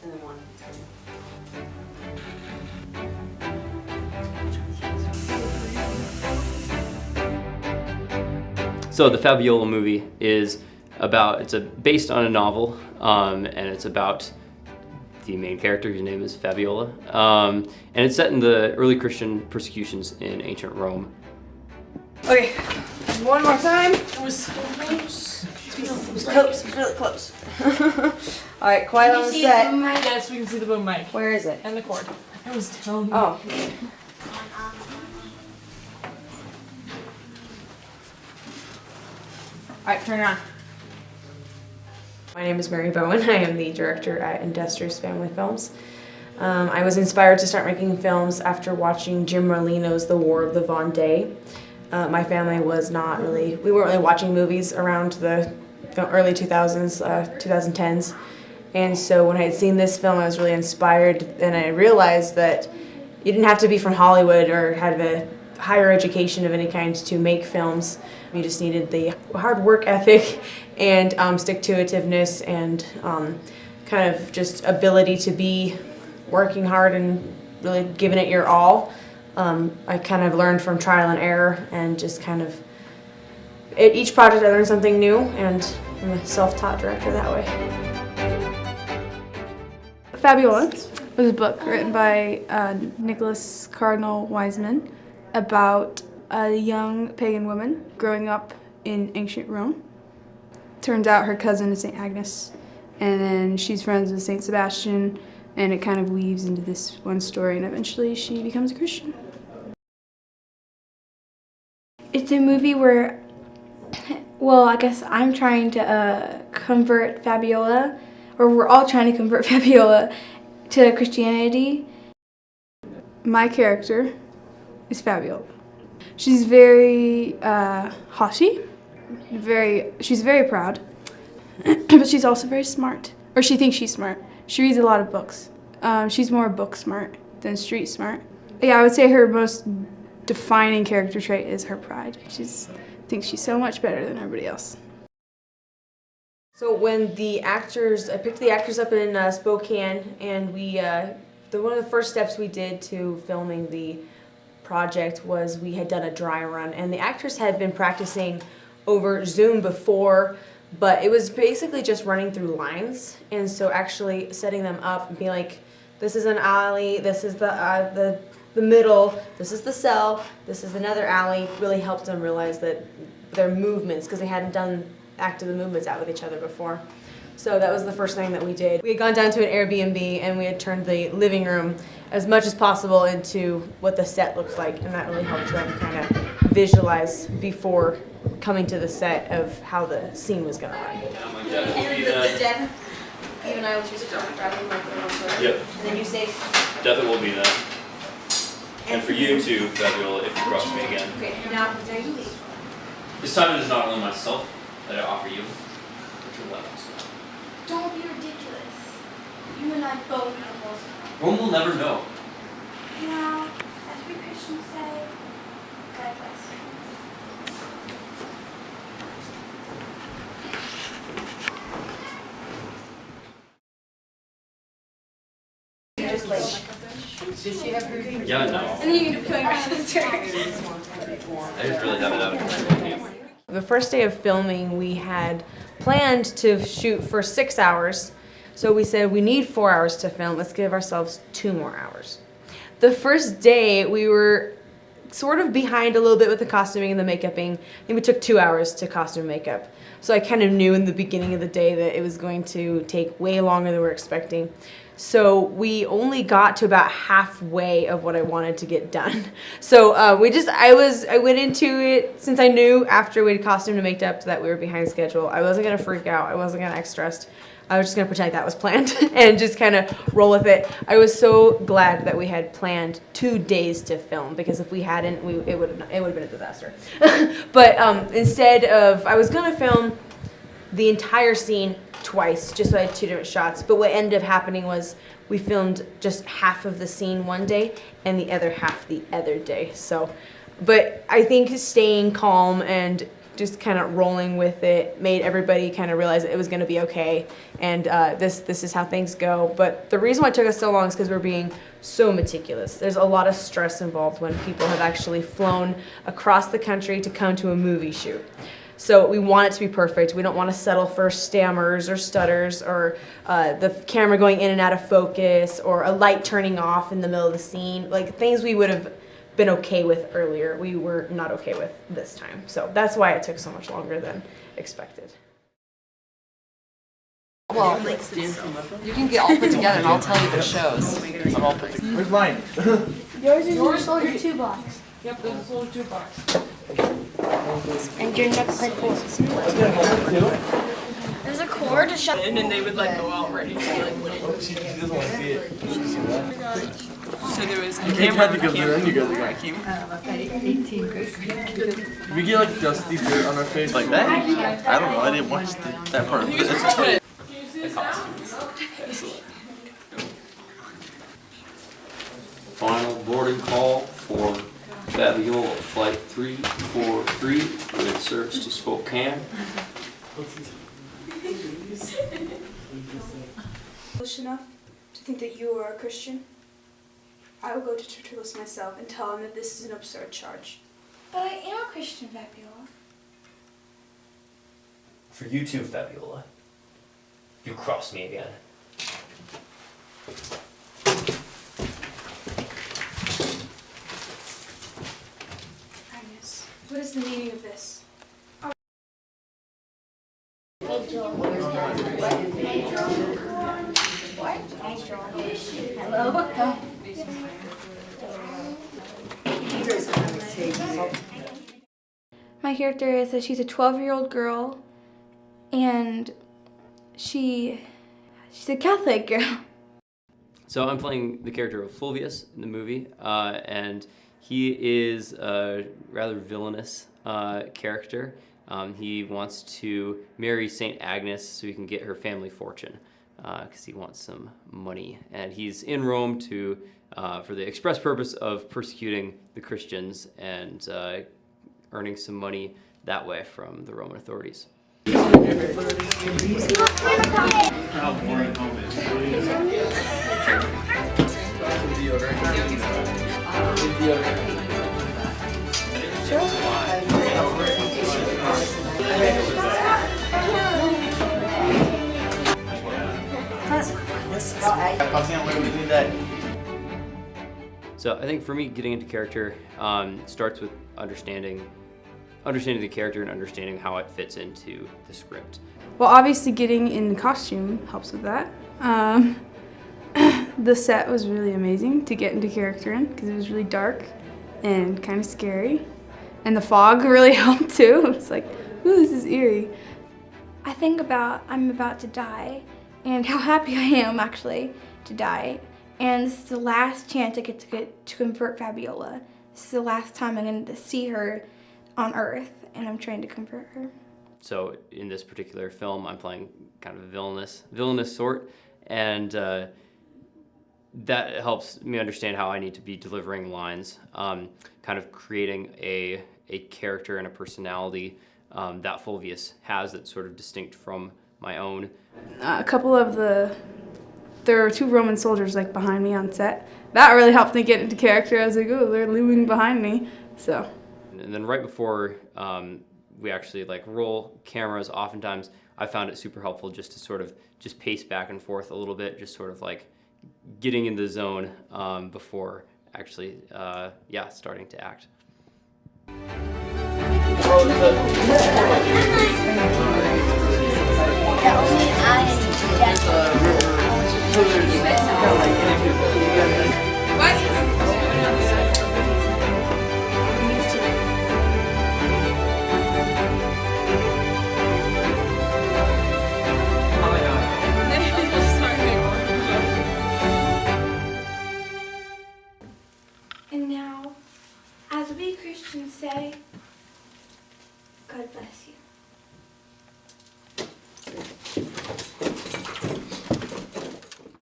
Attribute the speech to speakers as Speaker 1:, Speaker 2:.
Speaker 1: and then one.
Speaker 2: So the Fabiola movie is based on a novel, and it's about the main character, whose name is Fabiola, and it's set in the early Christian persecutions in ancient Rome.
Speaker 3: Okay, one more time.
Speaker 1: It was so close.
Speaker 3: It was close, it was really close. Alright, quiet on the set.
Speaker 1: Yes, we can see the boom mic.
Speaker 3: Where is it?
Speaker 1: And the cord. I was telling you.
Speaker 3: Oh. Alright, turn it on. My name is Mary Bowen. I am the director at Industrious Family Films. I was inspired to start making films after watching Jim Merlino's The War of the Vendée. My family was we weren't really watching movies around the early 2000s, 2010s. And so when I had seen this film, I was really inspired, and I realized that you didn't have to be from Hollywood or have a higher education of any kind to make films. You just needed the hard work ethic and stick-to-itiveness and kind of just ability to be working hard and really giving it your all. I kind of learned from trial and error, and just kind of at each project I learned something new, and I'm a self-taught director that way.
Speaker 4: Fabiola was a book written by Nicholas Cardinal Wiseman about a young pagan woman growing up in ancient Rome. Turns out her cousin is St. Agnes, and then she's friends with St. Sebastian, and it kind of weaves into this one story, and eventually she becomes a Christian. It's a movie where, well, I guess I'm trying to convert Fabiola, or we're all trying to convert Fabiola to Christianity. My character is Fabiola. She's very haughty, she's very proud, but she's also very smart, or she thinks she's smart. She reads a lot of books. She's more book smart than street smart. Yeah, I would say her most defining character trait is her pride. She thinks she's so much better than everybody else.
Speaker 3: So when I picked the actors up in Spokane, and one of the first steps we did to filming the project was we had done a dry run, and the actors had been practicing over Zoom before, but it was basically just running through lines. And so actually setting them up and being like, this is an alley, this is the middle, this is the cell, this is another alley, really helped them realize that their movements, because they hadn't acted the movements out with each other before. So that was the first thing that we did. We had gone down to an Airbnb, and we had turned the living room as much as possible into what the set looked like, and that really helped them kind of visualize before coming to the set of how the scene was going to run.
Speaker 5: And the death, even I will choose to travel my phone.
Speaker 2: Yep.
Speaker 5: And then you say,
Speaker 2: Definitely will be that. And for you too, Fabiola, if you cross me again.
Speaker 5: okay, now there you leave.
Speaker 2: This time it is not only myself that I offer you, but your weapons.
Speaker 6: Don't be ridiculous. You and I both know most.
Speaker 2: Rome will never know.
Speaker 6: You know, as we Christians say, God bless.
Speaker 5: Just like,
Speaker 1: Did she have her?
Speaker 2: Yeah, no.
Speaker 5: and then you end up killing my sister.
Speaker 2: I just really have it out of control.
Speaker 3: The first day of filming, we had planned to shoot for 6 hours. So we said, we need 4 hours to film. Let's give ourselves 2 more hours. The first day, we were sort of behind a little bit with the costuming and the makeuping. I think we took 2 hours to costume makeup. So I kind of knew in the beginning of the day that it was going to take way longer than we were expecting. So we only got to about halfway of what I wanted to get done. So I went into it, since I knew after we'd costumed and made up that we were behind schedule, I wasn't gonna freak out, I wasn't gonna act stressed. I was just gonna pretend that was planned and just kind of roll with it. I was so glad that we had planned 2 days to film, because if we hadn't, it would have been a disaster. But instead of, I was gonna film the entire scene twice, just so I had 2 different shots. But what ended up happening was we filmed just half of the scene one day and the other half the other day. So, but I think staying calm and just kind of rolling with it made everybody kind of realize that it was going to be okay, and this is how things go. But the reason why it took us so long is because we're being so meticulous. There's a lot of stress involved when people have actually flown across the country to come to a movie shoot. So we want it to be perfect. We don't want to settle for stammers or stutters or the camera going in and out of focus or a light turning off in the middle of the scene. Like things we would have been okay with earlier, we were not okay with this time. So that's why it took so much longer than expected.
Speaker 7: Well, you can get all put together and I'll tell you the shows. I'm all put together.
Speaker 8: Where's mine?
Speaker 6: Yours is your soldier 2 box.
Speaker 1: Yep, there's a soldier 2 box.
Speaker 6: And your next plate 4. There's a cord to shut.
Speaker 1: And then they would like go out ready.
Speaker 8: She doesn't want to see it.
Speaker 1: So there was a
Speaker 8: You
Speaker 1: camera.
Speaker 8: can't have to go there and you guys we get like dusty dirt on our face like that? I don't know, I didn't watch that part.
Speaker 1: Can you see this now?
Speaker 2: Final boarding call for Fabiola Flight 343 with service to Spokane.
Speaker 9: Foolish enough to think that you are a Christian, I will go to Tertullus myself and tell him that this is an absurd charge.
Speaker 6: But I am a Christian, Fabiola.
Speaker 10: For you too, Fabiola. You crossed me again.
Speaker 9: Agnes, what is the meaning of this?
Speaker 4: My character is that she's a 12-year-old girl, and she's a Catholic girl.
Speaker 2: So I'm playing the character of Fulvius in the movie, and he is a rather villainous character. He wants to marry St. Agnes so he can get her family fortune, because he wants some money. And he's in Rome to for the express purpose of persecuting the Christians and earning some money that way from the Roman authorities.
Speaker 8: How boring home is.
Speaker 2: So I think for me, getting into character starts with understanding the character and understanding how it fits into the script.
Speaker 11: Well, obviously getting in costume helps with that. The set was really amazing to get into character in because it was really dark and kind of scary. And the fog really helped too. It was like, ooh, this is eerie.
Speaker 4: I think about I'm about to die and how happy I am actually to die. And this is the last chance I get to convert Fabiola. This is the last time I'm going to see her on Earth, and I'm trying to convert her.
Speaker 2: So in this particular film, I'm playing kind of a villainous sort, and that helps me understand how I need to be delivering lines, kind of creating a character and a personality that Fulvius has that's sort of distinct from my own.
Speaker 11: There were 2 Roman soldiers like behind me on set. That really helped me get into character. I was like, oh, they're looming behind me. So.
Speaker 2: And then right before we actually like roll cameras, oftentimes I found it super helpful just to sort of just pace back and forth a little bit, just sort of like getting in the zone before actually, starting to act.
Speaker 6: And now, as we Christians say, God bless you.